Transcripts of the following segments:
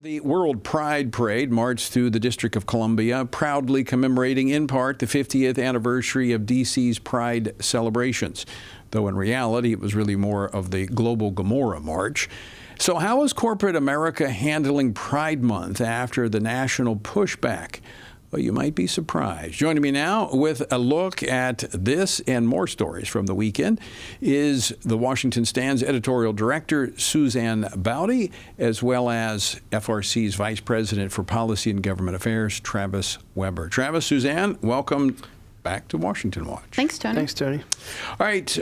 The World Pride Parade marched through the District of Columbia, proudly commemorating in part the 50th anniversary of D.C.'s Pride celebrations, though in reality it was really more of the global Gomorrah March. So how is corporate America handling Pride Month after the national pushback? Well, you might be surprised. Joining me now with a look at this and more stories from the weekend is the Washington Stand's editorial director, Suzanne Bowdey, as well as FRC's Vice President for Policy and Government Affairs, Travis Weber. Travis, Suzanne, welcome back to Washington Watch. Thanks, Tony. Thanks, Tony. All right,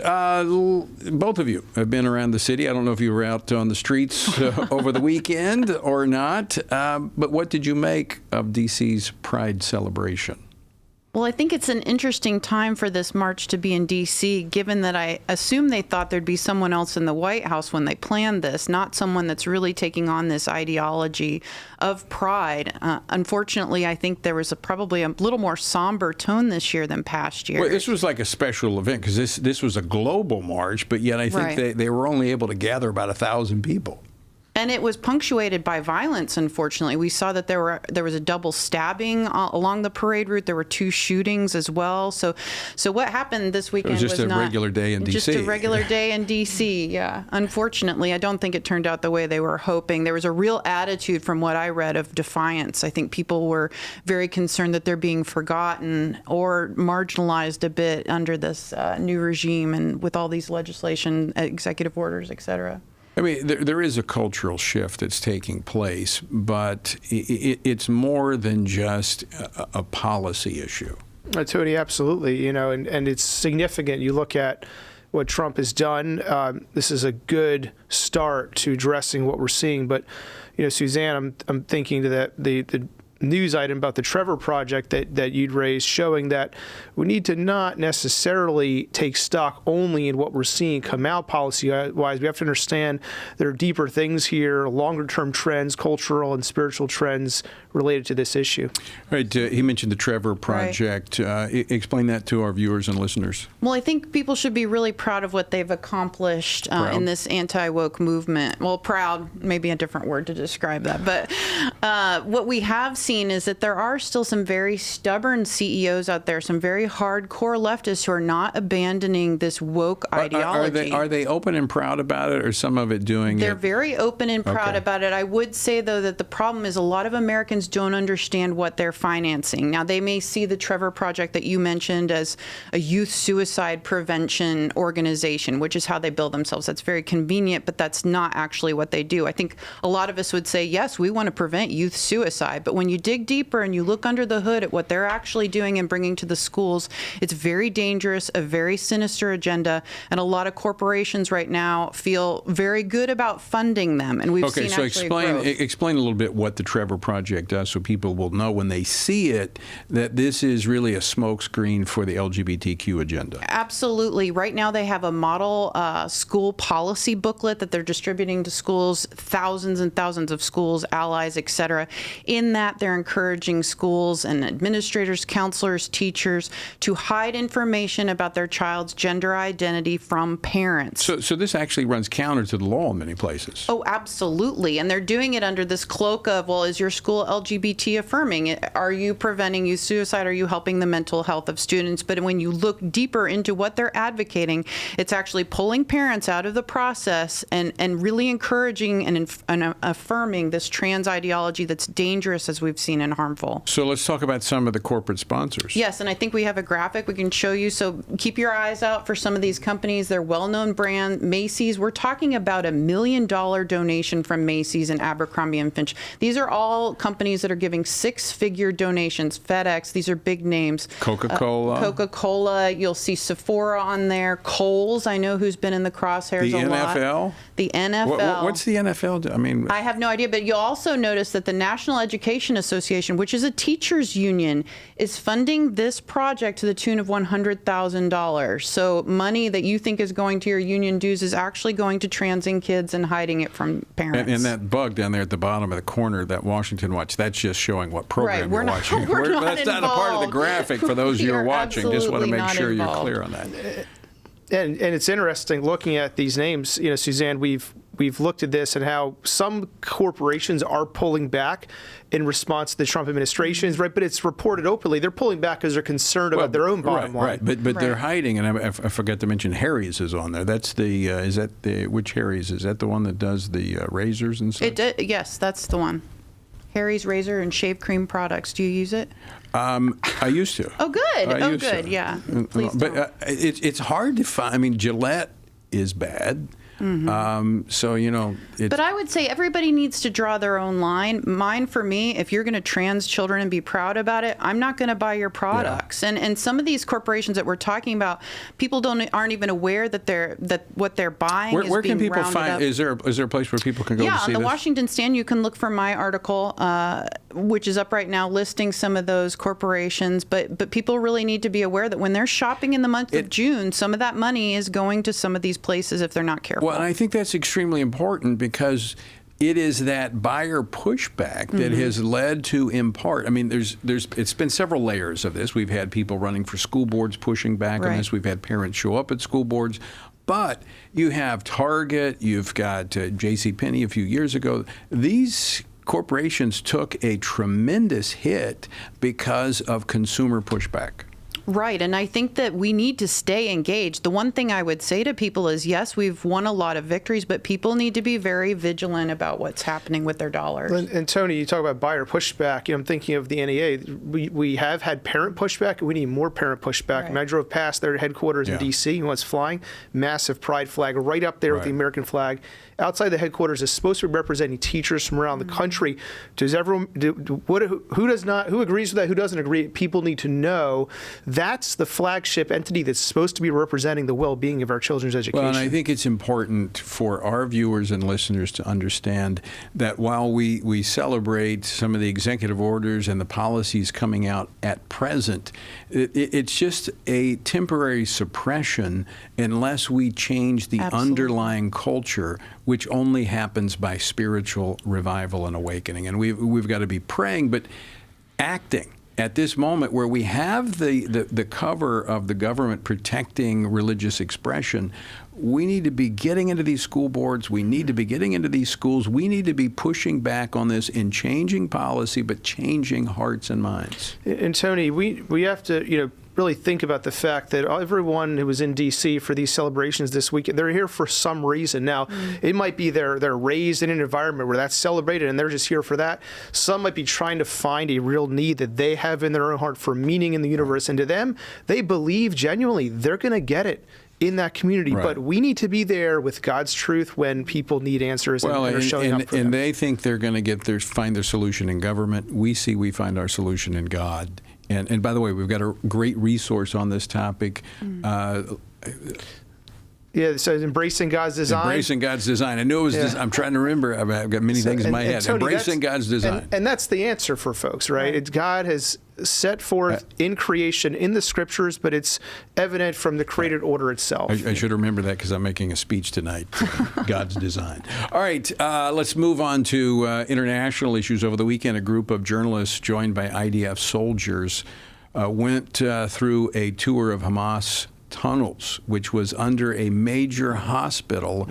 both of you have been around the city. I don't know if you were out on the streets over the weekend or not, but what did you make of D.C.'s Pride celebration? Well, I think it's an interesting time for this march to be in D.C., given that I assume they thought there'd be someone else in the White House when they planned this, not someone that's really taking on this ideology of pride. Unfortunately, I think there was probably a little more somber tone this year than past years. Well, this was like a special event because this was a global march, but yet I think they were only able to gather about 1,000 people. And it was punctuated by violence, unfortunately. We saw that there was a double stabbing along the parade route. There were 2 shootings as well. So what happened this weekend was just a regular day in D.C. Just a regular day in D.C., yeah. Unfortunately, I don't think it turned out the way they were hoping. There was a real attitude from what I read of defiance. I think people were very concerned that they're being forgotten or marginalized a bit under this new regime and with all these legislation, executive orders, et cetera. I mean, there is a cultural shift that's taking place, but it's more than just a policy issue. Tony, absolutely. You know, and it's significant. You look at what Trump has done. This is a good start to addressing what we're seeing. But, you know, Suzanne, I'm thinking that the news item about the Trevor Project that you'd raised, showing that we need to not necessarily take stock only in what we're seeing come out policy-wise. We have to understand there are deeper things here, longer-term trends, cultural and spiritual trends related to this issue. Right. He mentioned the Trevor Project. Right. Explain that to our viewers and listeners. Well, I think people should be really proud of what they've accomplished in this anti-woke movement. Well, proud, maybe a different word to describe that. But what we have seen is that there are still some very stubborn CEOs out there, some very hardcore leftists who are not abandoning this woke ideology. Are they open and proud about it, or some of it doing They're very open and proud about it. I would say, though, that the problem is a lot of Americans don't understand what they're financing. Now, they may see the Trevor Project that you mentioned as a youth suicide prevention organization, which is how they bill themselves. That's very convenient, but that's not actually what they do. I think a lot of us would say, yes, we want to prevent youth suicide, but when you dig deeper and you look under the hood at what they're actually doing and bringing to the schools, it's very dangerous, a very sinister agenda, and a lot of corporations right now feel very good about funding them. And we've seen explain a little bit what the Trevor Project does so people will know when they see it that this is really a smokescreen for the LGBTQ agenda. Absolutely. Right now they have a model school policy booklet that they're distributing to schools, thousands and thousands of schools, allies, et cetera. In that, they're encouraging schools and administrators, counselors, teachers to hide information about their child's gender identity from parents. So this actually runs counter to the law in many places. Oh, absolutely. And they're doing it under this cloak of, well, is your school LGBT affirming? Are you preventing youth suicide? Are you helping the mental health of students? But when you look deeper into what they're advocating, it's actually pulling parents out of the process and really encouraging and affirming this trans ideology that's dangerous, as we've seen, and harmful. So let's talk about some of the corporate sponsors. Yes, and I think we have a graphic we can show you. So keep your eyes out for some of these companies. They're well-known brand. Macy's, we're talking about $1 million donation from Macy's and Abercrombie & Fitch. These are all companies that are giving 6-figure donations. FedEx, these are big names. Coca-Cola. You'll see Sephora on there. Kohl's, I know who's been in the crosshairs a lot. The NFL? The NFL. What's the NFL do? I mean, I have no idea, but you'll also notice that the National Education Association, which is a teachers union, is funding this project to the tune of $100,000. So money that you think is going to your union dues is actually going to transing kids and hiding it from parents. And that bug down there at the bottom of the corner, that Washington Watch, that's just showing what program you're watching. That's not a part of the graphic for those you're watching. Just want to make sure you're clear on that. And it's interesting looking at these names. You know, Suzanne, we've we've looked at this and how some corporations are pulling back in response to the Trump administration's, right? But it's reported openly. They're pulling back because they're concerned about their own bottom line. Right, but they're hiding, and I forgot to mention Harry's is on there. That's the, which Harry's? Is that the one that does the razors and stuff? Yes, that's the one. Harry's razor and shave cream products. Do you use it? I used to. Oh, good. Good. Yeah. Please don't. But it's hard to find. I mean, Gillette is bad. So, you know. But I would say everybody needs to draw their own line. Mine, for me, if you're going to trans children and be proud about it, I'm not going to buy your products. Yeah. And some of these corporations that we're talking about, people aren't even aware that what they're buying is being rounded up. Where can people find? Is there a place where people can go to see this? Yeah, on the Washington Stand, you can look for my article, which is up right now, listing some of those corporations. But people really need to be aware that when they're shopping in the month of June, some of that money is going to some of these places if they're not careful. Well, and I think that's extremely important because it is that buyer pushback that has led to, in part, I mean, it's been several layers of this. We've had people running for school boards pushing back on this. We've had parents show up at school boards. But you have Target, you've got JCPenney a few years ago. These corporations took a tremendous hit because of consumer pushback. Right, and I think that we need to stay engaged. The one thing I would say to people is, yes, we've won a lot of victories, but people need to be very vigilant about what's happening with their dollars. And Tony, you talk about buyer pushback. You know, I'm thinking of the NEA. We have had parent pushback, and we need more parent pushback. Right. And I drove past their headquarters in D.C. and was flying, massive pride flag right up there with the American flag. Outside the headquarters is supposed to be representing teachers from around the country. Does everyone? Who does not? Who agrees with that? Who doesn't agree? People need to know that's the flagship entity that's supposed to be representing the well-being of our children's education. Well, and I think it's important for our viewers and listeners to understand that while we celebrate some of the executive orders and the policies coming out at present, it's just a temporary suppression unless we change the underlying culture, which only happens by spiritual revival and awakening. And we've got to be praying, but acting. At this moment where we have the cover of the government protecting religious expression, we need to be getting into these school boards. We need to be getting into these schools. We need to be pushing back on this in changing policy, but changing hearts and minds. And Tony, we have to, really think about the fact that everyone who was in D.C. for these celebrations this weekend, they're here for some reason. Now, it might be they're raised in an environment where that's celebrated and they're just here for that. Some might be trying to find a real need that they have in their own heart for meaning in the universe. And to them, they believe genuinely they're going to get it in that community. Right. But we need to be there with God's truth when people need answers and are showing up for them. And they think they're going to find their solution in government. We find our solution in God. And by the way, we've got a great resource on this topic. It says Embracing God's Design. Embracing God's Design. I knew it was I'm trying to remember. I've got many things in my head. Tony, Embracing God's Design. And that's the answer for folks, right? God has set forth in creation, in the Scriptures, but it's evident from the created order itself. I should remember that because I'm making a speech tonight. God's Design. All right, let's move on to international issues. Over the weekend, a group of journalists joined by IDF soldiers went through a tour of Hamas tunnels, which was under a major hospital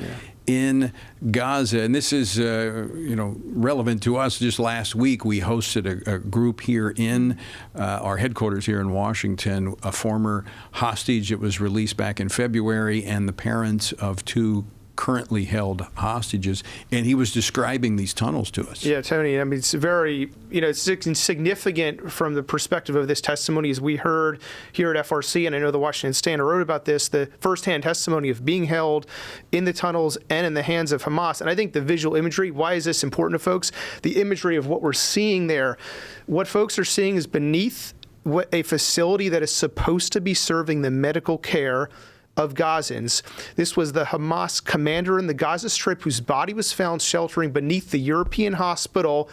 in Gaza. And this is, relevant to us. Just last week, we hosted a group here in our headquarters here in Washington, a former hostage that was released back in February, and the parents of two currently held hostages, and he was describing these tunnels to us. Yeah, Tony, I mean, it's very, it's significant from the perspective of this testimony. As we heard here at FRC, and I know the Washington Stand wrote about this, the firsthand testimony of being held in the tunnels and in the hands of Hamas. And I think the visual imagery, why is this important to folks? The imagery of what we're seeing there. What folks are seeing is beneath a facility that is supposed to be serving the medical care of Gazans. This was the Hamas commander in the Gaza Strip whose body was found sheltering beneath the European hospital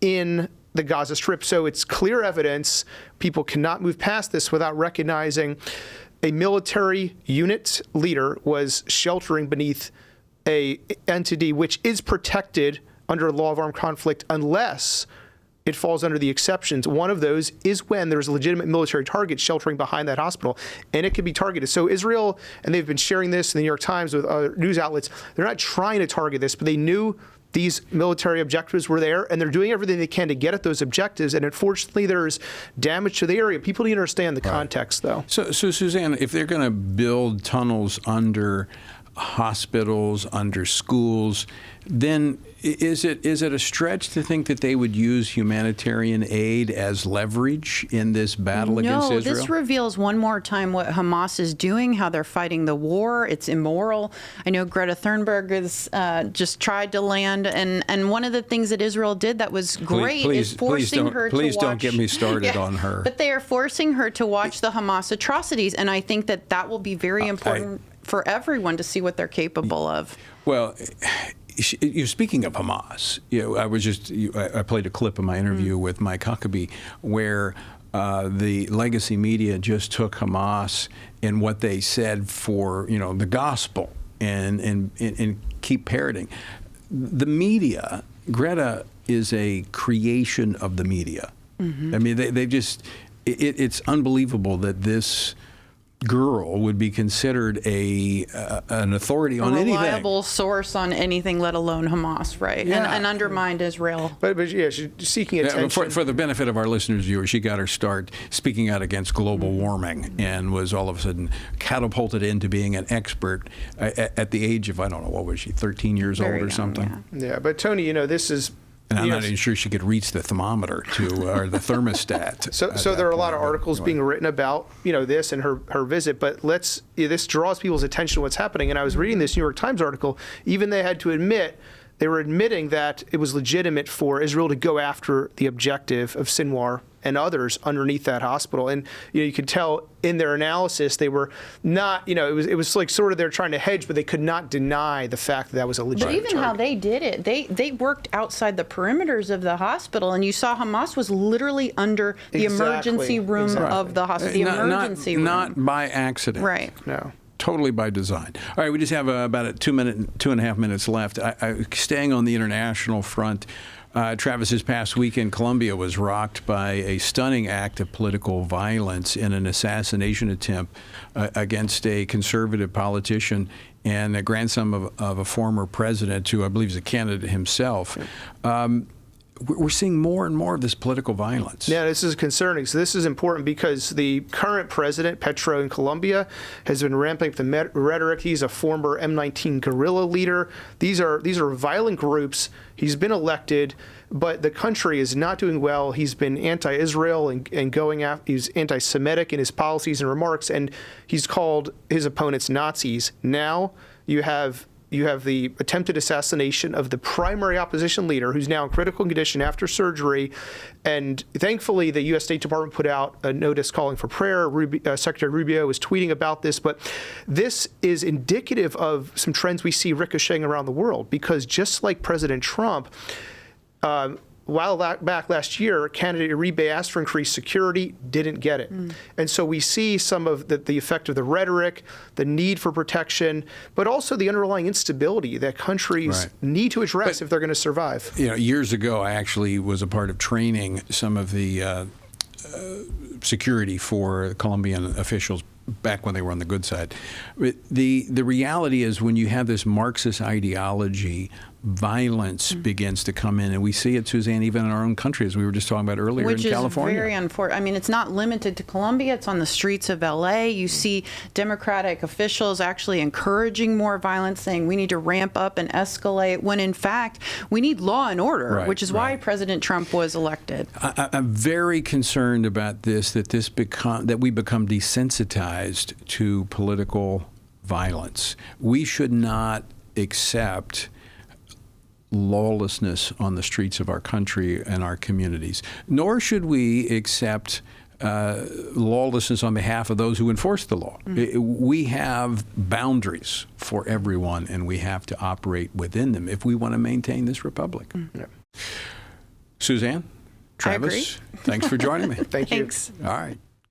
in the Gaza Strip. So it's clear evidence. People cannot move past this without recognizing a military unit leader was sheltering beneath a entity which is protected under law of armed conflict unless it falls under the exceptions. One of those is when there's a legitimate military target sheltering behind that hospital, and it can be targeted. So Israel, and they've been sharing this in the New York Times with news outlets, they're not trying to target this, but they knew these military objectives were there, and they're doing everything they can to get at those objectives. And unfortunately, there's damage to the area. People need to understand the context, though. So Suzanne, if they're going to build tunnels under hospitals, under schools, then is it a stretch to think that they would use humanitarian aid as leverage in this battle against Israel? No, this reveals one more time what Hamas is doing, how they're fighting the war. It's immoral. I know Greta Thunberg has just tried to land, and one of the things that Israel did that was great is forcing her to watch. Please don't get me started on her. But they are forcing her to watch the Hamas atrocities, and I think that will be very important for everyone to see what they're capable of. Well, you're speaking of Hamas. I played a clip of my interview with Mike Huckabee where the legacy media just took Hamas and what they said for the gospel and keep parroting. The media, Greta is a creation of the media. I mean, they just it's unbelievable that this girl would be considered an authority on anything. A reliable source on anything, let alone Hamas, right? Yeah. And undermined Israel. But yeah, she's seeking attention. For the benefit of our listeners, viewers, she got her start speaking out against global warming and was all of a sudden catapulted into being an expert at the age of, I don't know, what was she, 13 years old or something? Yeah, but Tony, this is... And I'm not even sure she could reach the thermometer or the thermostat. So there are a lot of articles being written about this and her visit, but this draws people's attention to what's happening. And I was reading this New York Times article. Even they had to admit, they were admitting that it was legitimate for Israel to go after the objective of Sinwar and others underneath that hospital. And you could tell in their analysis they were not, it was like sort of they're trying to hedge, but they could not deny the fact that was a legitimate But even how they did it, they worked outside the perimeters of the hospital, and you saw Hamas was literally under the emergency room of the hospital. Not by accident. Right. No. Totally by design. All right, we just have about 2 and a half minutes left. Staying on the international front, Travis, this past weekend, Colombia was rocked by a stunning act of political violence in an assassination attempt against a conservative politician and a grandson of a former president who I believe is a candidate himself. We're seeing more and more of this political violence. Yeah, this is concerning. So this is important because the current president, Petro in Colombia, has been ramping up the rhetoric. He's a former M19 guerrilla leader. These are violent groups. He's been elected, but the country is not doing well. He's been anti-Israel and going after. He's anti-Semitic in his policies and remarks, and he's called his opponents Nazis. Now you have the attempted assassination of the primary opposition leader, who's now in critical condition after surgery. And thankfully, the U.S. State Department put out a notice calling for prayer. Secretary Rubio was tweeting about this. But this is indicative of some trends we see ricocheting around the world, because just like President Trump, while back last year, candidate Uribe asked for increased security, didn't get it. And so we see some of the effect of the rhetoric, the need for protection, but also the underlying instability that countries need to address if they're going to survive. Years ago, I actually was a part of training some of the security for Colombian officials back when they were on the good side. The reality is, when you have this Marxist ideology, violence begins to come in, and we see it, Suzanne, even in our own country, as we were just talking about earlier in California. Which is very unfortunate. I mean, it's not limited to Colombia. It's on the streets of L.A. You see Democratic officials actually encouraging more violence, saying we need to ramp up and escalate, when in fact we need law and order, which is why President Trump was elected. I'm very concerned about this, that we become desensitized to political violence. We should not accept lawlessness on the streets of our country and our communities, nor should we accept lawlessness on behalf of those who enforce the law. We have boundaries for everyone, and we have to operate within them if we want to maintain this republic. Suzanne, Travis, thanks for joining me. Thank you. Thanks. All right.